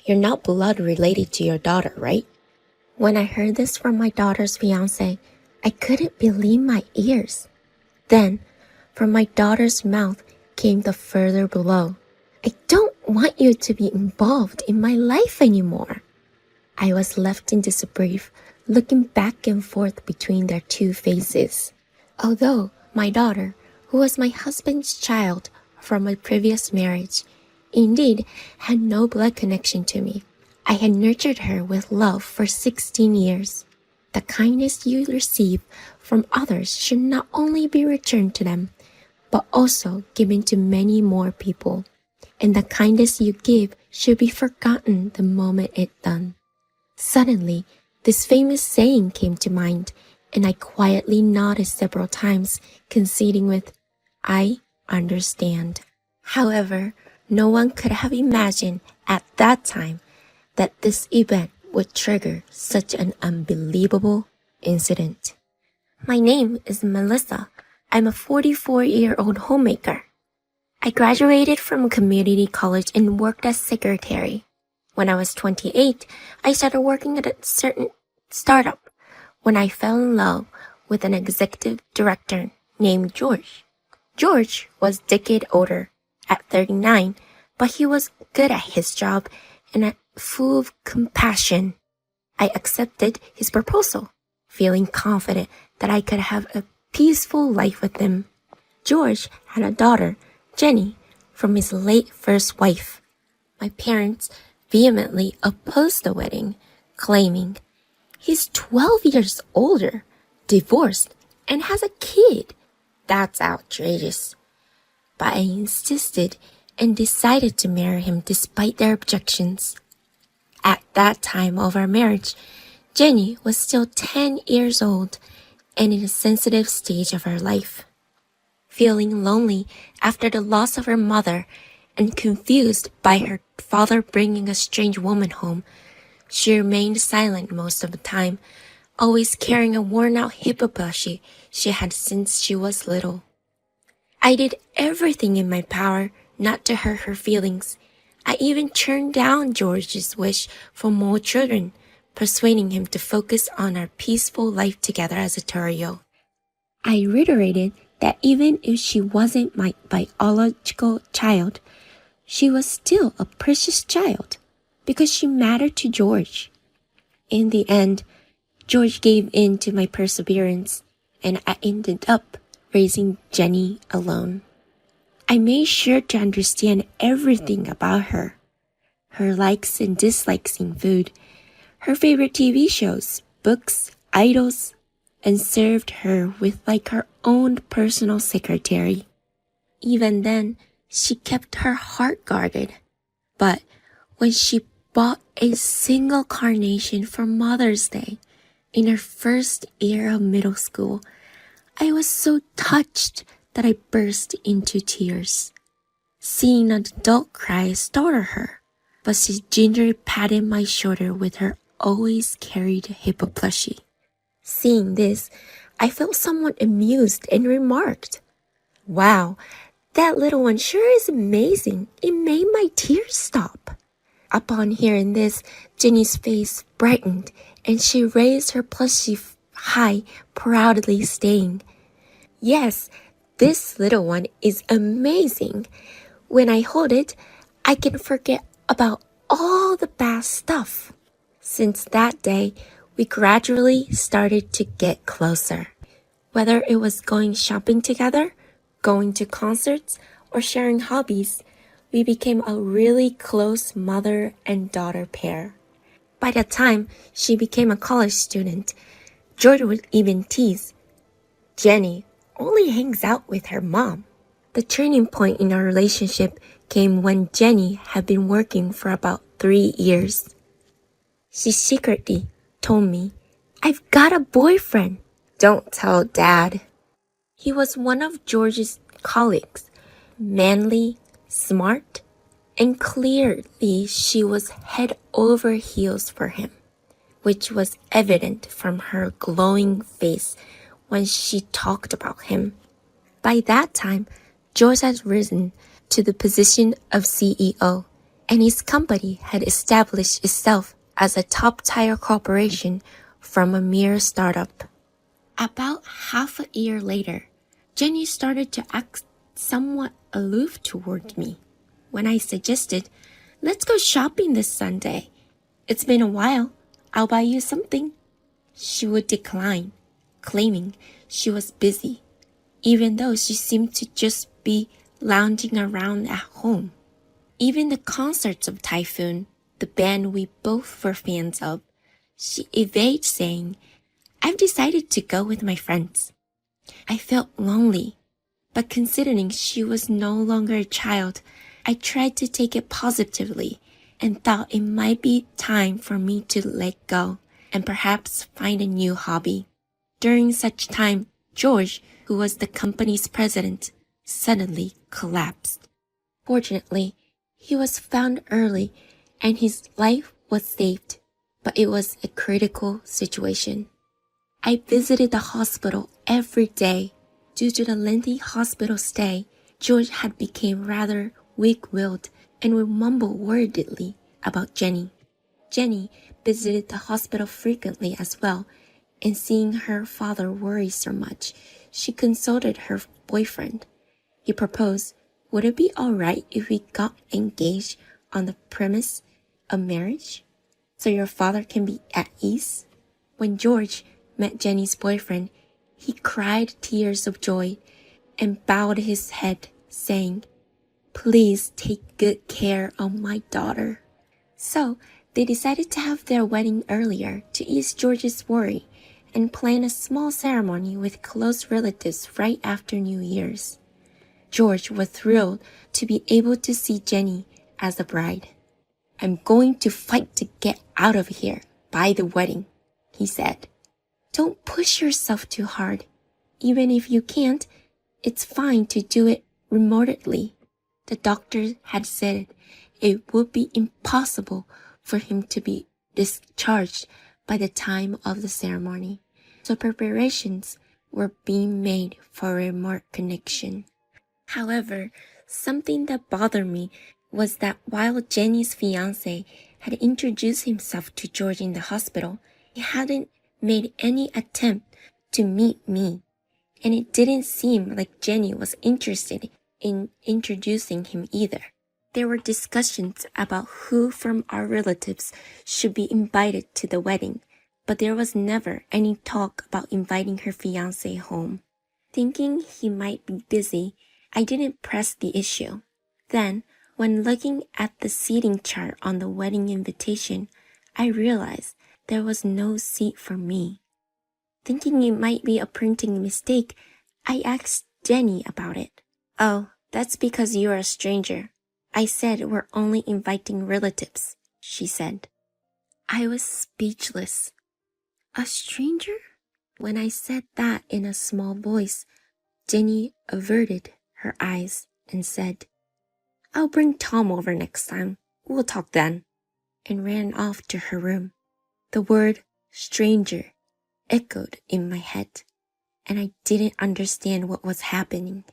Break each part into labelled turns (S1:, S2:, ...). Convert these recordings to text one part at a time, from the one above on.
S1: You're not blood related to your daughter, right? When I heard this from my daughter's fiancé, I couldn't believe my ears. Then, from my daughter's mouth came the further blow. I don't want you to be involved in my life anymore. I was left in disbelief, looking back and forth between their two faces. Although my daughter, who was my husband's child from my previous marriage, indeed had no blood connection to me, I had nurtured her with love for 16 years. The kindness you receive from others should not only be returned to them, but also given to many more people. And the kindness you give should be forgotten the moment it's done. Suddenly, this famous saying came to mind, and I quietly nodded several times, conceding with, I understand. However, no one could have imagined at that time that this event would trigger such an unbelievable incident. My name is Melissa. I'm a 44-year-old homemaker. I graduated from a community college and worked as secretary. When I was 28, I started working at a certain startup when I fell in love with an executive director named George. George was a decade older, at 39, but he was good at his job and full of compassion. I accepted his proposal, feeling confident that I could have a peaceful life with him. George had a daughter, Jenny, from his late first wife. My parents vehemently opposed the wedding, claiming, he's 12 years older, divorced, and has a kid. That's outrageous. But I insisted and decided to marry him despite their objections. At that time of our marriage, Jenny was still 10 years old and in a sensitive stage of her life. Feeling lonely after the loss of her mother and confused by her father bringing a strange woman home, she remained silent most of the time, always carrying a worn-out hippo plushie she had since she was little. I did everything in my power not to hurt her feelings. I even turned down George's wish for more children, persuading him to focus on our peaceful life together as a trio. I reiterated that even if she wasn't my biological child, she was still a precious child because she mattered to George. In the end, George gave in to my perseverance, and I ended up raising Jenny alone. I made sure to understand everything about her likes and dislikes in food, her favorite TV shows, books, idols, and served her with like her own personal secretary. Even then, she kept her heart guarded. But when she bought a single carnation for Mother's Day in her first year of middle school, I was so touched that I burst into tears. Seeing an adult cry startled her, but she gingerly patted my shoulder with her always carried hippo plushie. Seeing this, I felt somewhat amused and remarked, Wow, that little one sure is amazing. It made my tears stop. Upon hearing this, Jenny's face brightened and she raised her plushie high, proudly saying, Yes, this little one is amazing. When I hold it, I can forget about all the bad stuff. Since that day, we gradually started to get closer. Whether it was going shopping together, going to concerts, or sharing hobbies, we became a really close mother and daughter pair. By the time she became a college student, George would even tease, Jenny only hangs out with her mom. The turning point in our relationship came when Jenny had been working for about 3 years. She secretly told me, I've got a boyfriend. Don't tell Dad. He was one of George's colleagues, manly, smart, and clearly she was head over heels for him, which was evident from her glowing face when she talked about him. By that time, George had risen to the position of CEO, and his company had established itself as a top-tier corporation from a mere startup. About half a year later, Jenny started to act somewhat aloof toward me. When I suggested, "Let's go shopping this Sunday. It's been a while. I'll buy you something," she would decline, claiming she was busy, even though she seemed to just be lounging around at home. Even the concerts of Typhoon, the band we both were fans of, she evaded saying, "I've decided to go with my friends." I felt lonely, but considering she was no longer a child, I tried to take it positively and thought it might be time for me to let go and perhaps find a new hobby. During such time, George, who was the company's president, suddenly collapsed. Fortunately, he was found early and his life was saved, but it was a critical situation. I visited the hospital every day. Due to the lengthy hospital stay, George had become rather weak-willed and would mumble worriedly about Jenny. Jenny visited the hospital frequently as well, and seeing her father worry so much, she consulted her boyfriend. He proposed, "Would it be alright if we got engaged on the premise of marriage, so your father can be at ease?" When George met Jenny's boyfriend, he cried tears of joy and bowed his head, saying, "Please take good care of my daughter." So they decided to have their wedding earlier to ease George's worry and plan a small ceremony with close relatives right after New Year's. George was thrilled to be able to see Jenny as a bride. "I'm going to fight to get out of here by the wedding," he said. "Don't push yourself too hard. Even if you can't, it's fine to do it remotely." The doctor had said it would be impossible for him to be discharged by the time of the ceremony, so preparations were being made for a remote connection. However, something that bothered me was that while Jenny's fiancé had introduced himself to George in the hospital, he hadn't made any attempt to meet me, and it didn't seem like Jenny was interested in introducing him either. There were discussions about who from our relatives should be invited to the wedding, but there was never any talk about inviting her fiancé home. Thinking he might be busy, I didn't press the issue. Then, when looking at the seating chart on the wedding invitation, I realized there was no seat for me. Thinking it might be a printing mistake, I asked Jenny about it. "Oh, that's because you're a stranger. I said we're only inviting relatives," she said. I was speechless. A stranger? When I said that in a small voice, Jenny averted her eyes and said, "I'll bring Tom over next time. We'll talk then," and ran off to her room. The word stranger echoed in my head, and I didn't understand what was happening.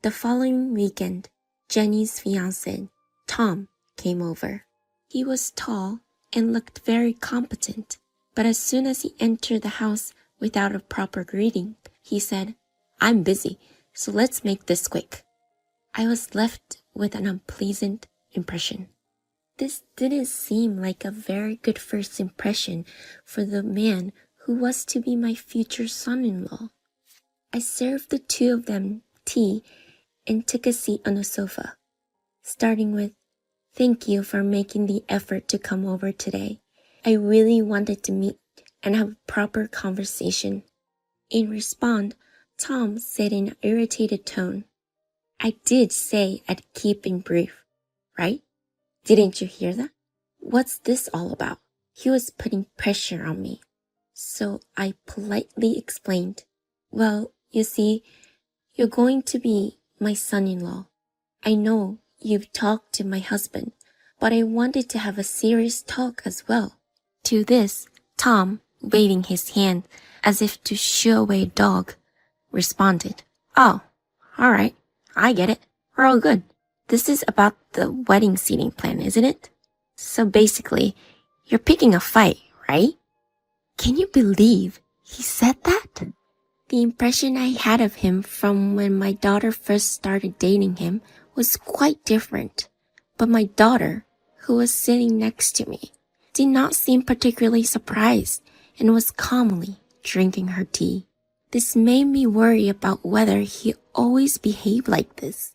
S1: The following weekend, Jenny's fiancé, Tom, came over. He was tall and looked very competent, but as soon as he entered the house without a proper greeting, he said, "I'm busy, so let's make this quick." I was left with an unpleasant impression. This didn't seem like a very good first impression for the man who was to be my future son-in-law. I served the two of them tea and took a seat on the sofa, starting with, "Thank you for making the effort to come over today. I really wanted to meet and have a proper conversation." In response, Tom said in an irritated tone, "I did say I'd keep it brief, right? Didn't you hear that? What's this all about?" He was putting pressure on me. So I politely explained, "Well, you see, you're going to be my son-in-law. I know you've talked to my husband, but I wanted to have a serious talk as well." To this, Tom, waving his hand as if to shoo away a dog, responded, "Oh, all right, I get it. We're all good. this is about the wedding seating plan, isn't it? So basically, you're picking a fight, right? Can you believe he said that? The impression I had of him from when my daughter first started dating him was quite different. But my daughter, who was sitting next to me, did not seem particularly surprised and was calmly drinking her tea. This made me worry about whether he always behaved like this.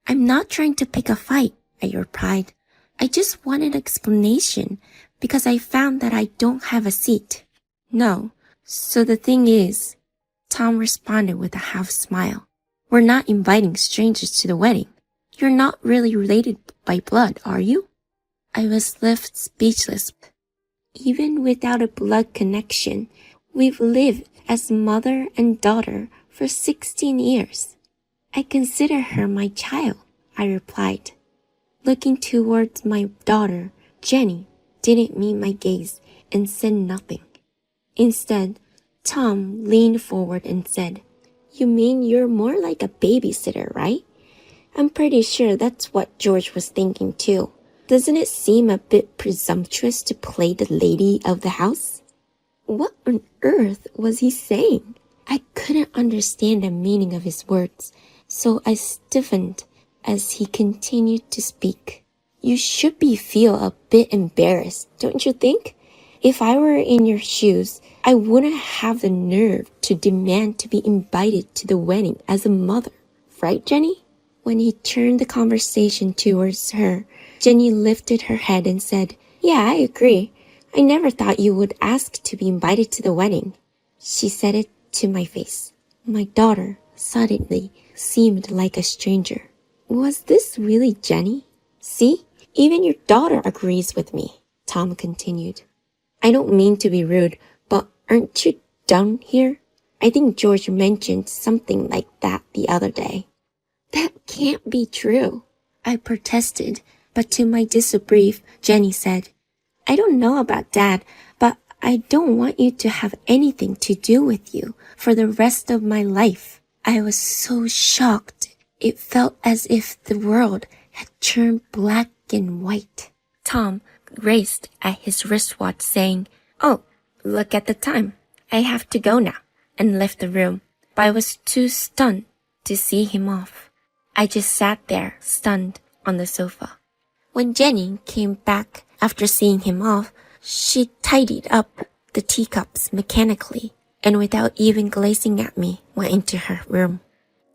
S1: I'm not trying to pick a fight, I replied. I just wanted explanation because I found that I don't have a seat. No, so the thing is, Tom responded with a half smile. We're not inviting strangers to the wedding. You're not really related by blood, are you? I was left speechless. Even without a blood connection, we've lived as mother and daughter for 16 years. I consider her my child, I replied. Looking towards my daughter, Jenny didn't meet my gaze and said nothing. Instead, Tom leaned forward and said, You mean you're more like a babysitter, right? I'm pretty sure that's what George was thinking too. Doesn't it seem a bit presumptuous to play the lady of the house? What on earth was he saying? I couldn't understand the meaning of his words, so I stiffened as he continued to speak. You should feel a bit embarrassed, don't you think? If I were in your shoes, I wouldn't have the nerve to demand to be invited to the wedding as a mother, right, Jenny? When he turned the conversation towards her, Jenny lifted her head and said, Yeah, I agree. I never thought you would ask to be invited to the wedding. She said it to my face. My daughter suddenly seemed like a stranger. Was this really Jenny? See, even your daughter agrees with me, Tom continued. I don't mean to be rude, but aren't you done here? I think George mentioned something like that the other day. That can't be true, I protested, but to my disbelief, Jenny said, I don't know about Dad, but I don't want you to have anything to do with you for the rest of my life. I was so shocked. It felt as if the world had turned black and white. Tom raced at his wristwatch saying, Oh, look at the time. I have to go now, and left the room, but I was too stunned to see him off. I just sat there, stunned, on the sofa. When Jenny came back after seeing him off, she tidied up the teacups mechanically and without even glancing at me, went into her room.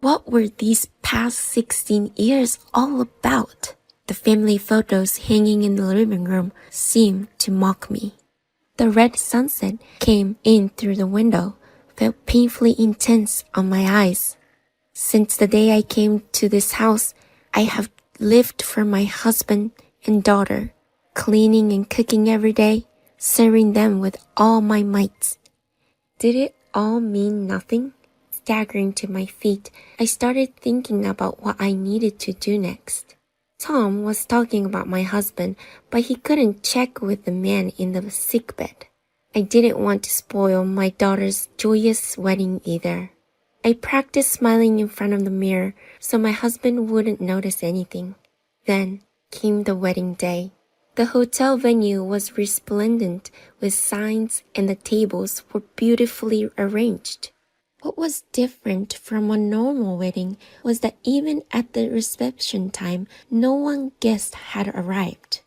S1: What were these past 16 years all about? The family photos hanging in the living room seemed to mock me. The red sunset came in through the window, felt painfully intense on my eyes. Since the day I came to this house, I have lived for my husband and daughter, cleaning and cooking every day, serving them with all my might. Did it all mean nothing? Staggering to my feet, I started thinking about what I needed to do next. Tom was talking about my husband, but he couldn't check with the man in the sickbed. I didn't want to spoil my daughter's joyous wedding either. I practiced smiling in front of the mirror so my husband wouldn't notice anything. Then came the wedding day. The hotel venue was resplendent with signs and the tables were beautifully arranged. What was different from a normal wedding was that even at the reception time, no one guest had arrived.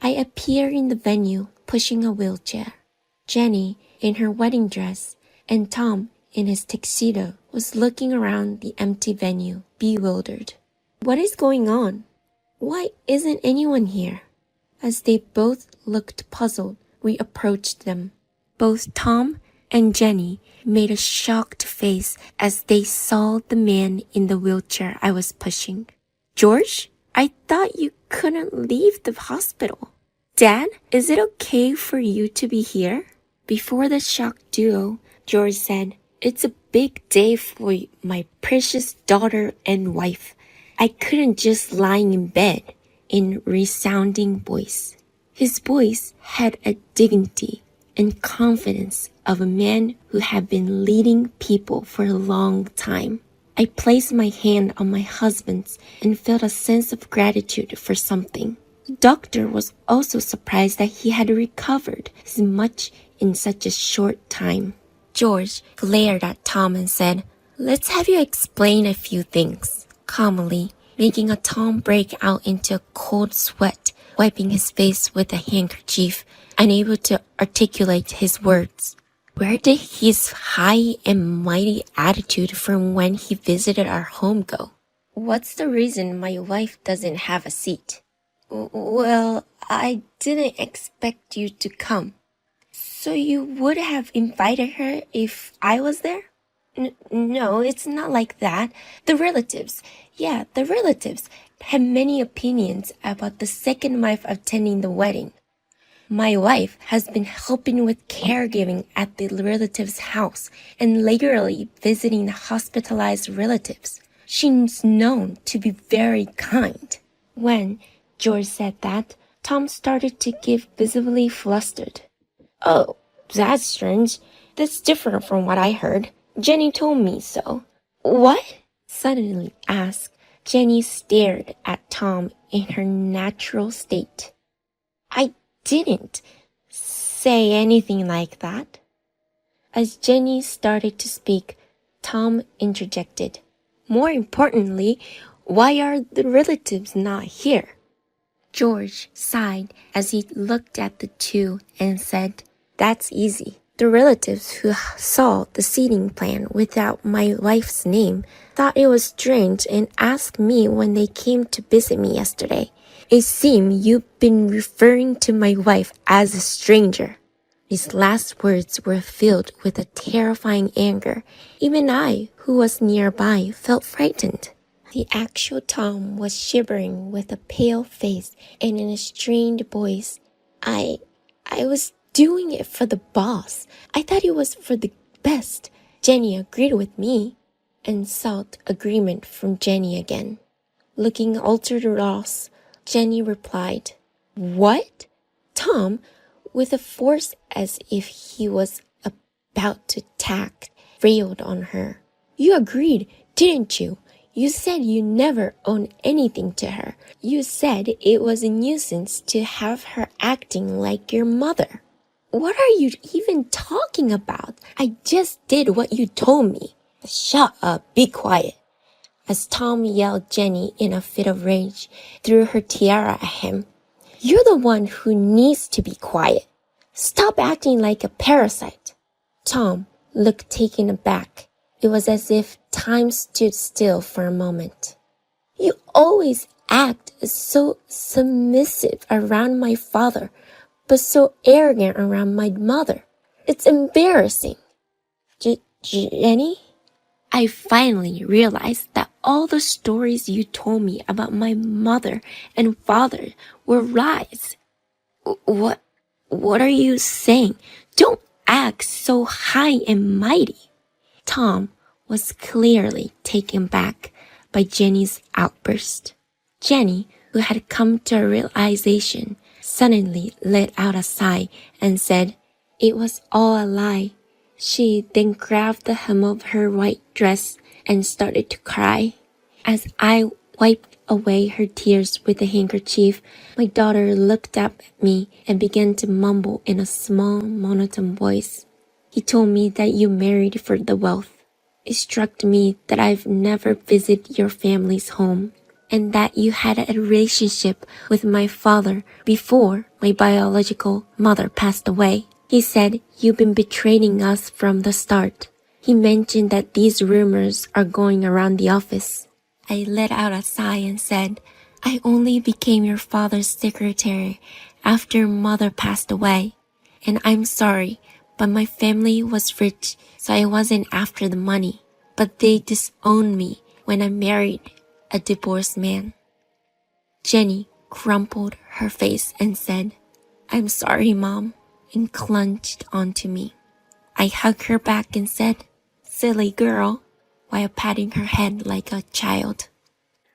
S1: I appeared in the venue pushing a wheelchair. Jenny, in her wedding dress, and Tom, in his tuxedo, was looking around the empty venue, bewildered. What is going on? Why isn't anyone here? As they both looked puzzled, we approached them. Both Tom and Jenny made a shocked face as they saw the man in the wheelchair I was pushing. George, I thought you couldn't leave the hospital. Dad, is it okay for you to be here? Before the shocked duo, George said, It's a big day for my precious daughter and wife. I couldn't just lie in bed, in resounding voice. His voice had a dignity and confidence of a man who had been leading people for a long time. I placed my hand on my husband's and felt a sense of gratitude for something. The doctor was also surprised that he had recovered as much in such a short time. George glared at Tom and said, "Let's have you explain a few things," calmly, making Tom break out into a cold sweat, wiping his face with a handkerchief, unable to articulate his words. Where did his high and mighty attitude from when he visited our home go? What's the reason my wife doesn't have a seat? Well, I didn't expect you to come. So you would have invited her if I was there? No, it's not like that. The relatives, had many opinions about the second wife attending the wedding. My wife has been helping with caregiving at the relative's house and regularly visiting the hospitalized relatives. She's known to be very kind. When George said that, Tom started to get visibly flustered. Oh, that's strange. That's different from what I heard. Jenny told me so. What? Suddenly asked. Jenny stared at Tom in her natural state. I didn't say anything like that. As Jenny started to speak, Tom interjected. More importantly, why are the relatives not here? George sighed as he looked at the two and said, That's easy. The relatives who saw the seating plan without my wife's name thought it was strange and asked me when they came to visit me yesterday. It seems you've been referring to my wife as a stranger. His last words were filled with a terrifying anger. Even I, who was nearby, felt frightened. The actual Tom was shivering with a pale face and in a strained voice. I was doing it for the boss. I thought it was for the best. Jenny agreed with me and sought agreement from Jenny again. Looking ultra-lost, Jenny replied, What? Tom, with a force as if he was about to attack, railed on her. You agreed, didn't you? You said you never owned anything to her. You said it was a nuisance to have her acting like your mother. What are you even talking about? I just did what you told me. Shut up, be quiet. As Tom yelled Jenny in a fit of rage, threw her tiara at him. You're the one who needs to be quiet. Stop acting like a parasite. Tom looked taken aback. It was as if time stood still for a moment. You always act so submissive around my father, but so arrogant around my mother. It's embarrassing. Jenny? I finally realized that all the stories you told me about my mother and father were lies. What are you saying? Don't act so high and mighty. Tom was clearly taken back by Jenny's outburst. Jenny, who had come to a realization, suddenly let out a sigh and said, It was all a lie. She then grabbed the hem of her white dress and started to cry. As I wiped away her tears with a handkerchief, my daughter looked up at me and began to mumble in a small, monotone voice. He told me that you married for the wealth. It struck me that I've never visited your family's home and that you had a relationship with my father before my biological mother passed away. He said you've been betraying us from the start. He mentioned that these rumors are going around the office. I let out a sigh and said, I only became your father's secretary after mother passed away, and I'm sorry, but my family was rich, so I wasn't after the money. But they disowned me when I married a divorced man. Jenny crumpled her face and said, I'm sorry, Mom, and clung onto me. I hugged her back and said, Silly girl, while patting her head like a child.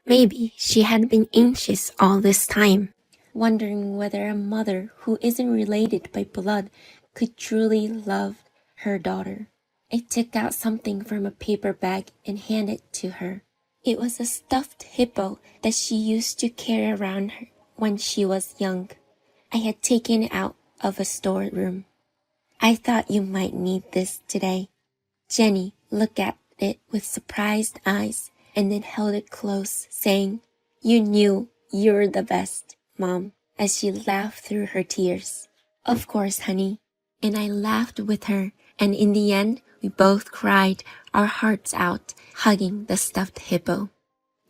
S1: Maybe she had been anxious all this time, wondering whether a mother who isn't related by blood could truly love her daughter. I took out something from a paper bag and handed it to her. It was a stuffed hippo that she used to carry around her when she was young. I had taken it out of a storeroom. I thought you might need this today. Jenny looked at it with surprised eyes and then held it close, saying, "You knew you were the best, Mom," as she laughed through her tears. "Of course, honey." And I laughed with her, and in the end, we both cried our hearts out, hugging the stuffed hippo.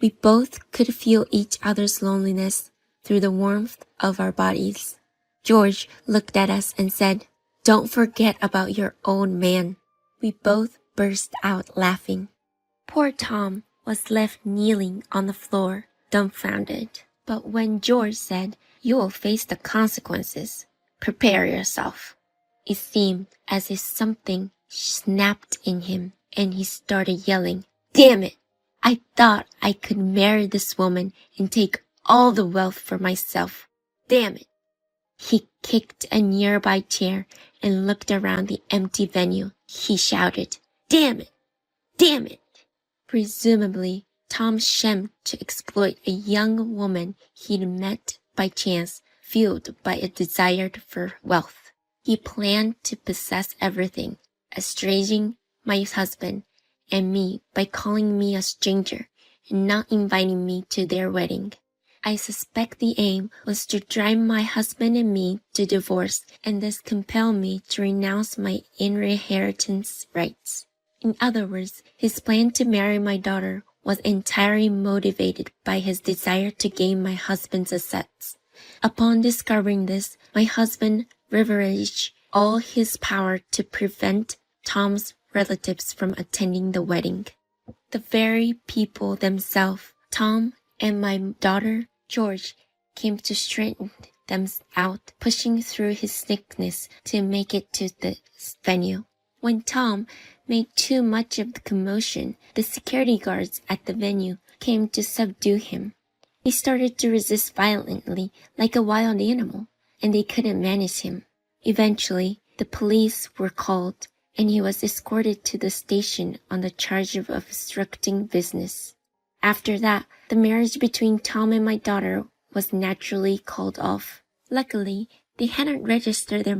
S1: We both could feel each other's loneliness through the warmth of our bodies. George looked at us and said, "Don't forget about your old man." We both burst out laughing. Poor Tom was left kneeling on the floor, dumbfounded. But when George said, "You will face the consequences. Prepare yourself," it seemed as if something snapped in him, and he started yelling, "Damn it! I thought I could marry this woman and take all the wealth for myself. Damn it!" He kicked a nearby chair and looked around the empty venue. He shouted, "Damn it! Damn it!" Presumably, Tom schemed to exploit a young woman he'd met by chance, fueled by a desire for wealth. He planned to possess everything, estranging my husband and me by calling me a stranger and not inviting me to their wedding. I suspect the aim was to drive my husband and me to divorce and thus compel me to renounce my inheritance rights. In other words, his plan to marry my daughter was entirely motivated by his desire to gain my husband's assets. Upon discovering this, my husband leveraged all his power to prevent Tom's relatives from attending the wedding. The very people themselves, Tom and my daughter, George, came to straighten them out, pushing through his sickness to make it to the venue. When Tom made too much of the commotion, the security guards at the venue came to subdue him. He started to resist violently like a wild animal, and they couldn't manage him. Eventually, the police were called, and he was escorted to the station on the charge of obstructing business. After that, the marriage between Tom and my daughter was naturally called off. Luckily, they hadn't registered their